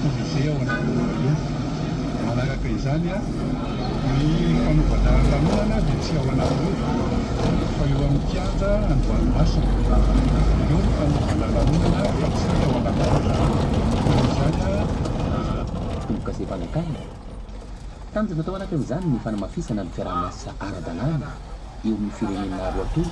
Posisi ao anaty manaraka izany a ny fanaovana lanonana dia tsy ao anaty fa eo amin'ny kianja Andohanimasina eo ny fanaovana lanonana fa tsy ao anaty izany a tumbuka sy fanjakana tanjona atao anatiny izany ny fanamafisana ny fiaraha-miasa ara-dalàna eo amin'ny firenena roa atolo.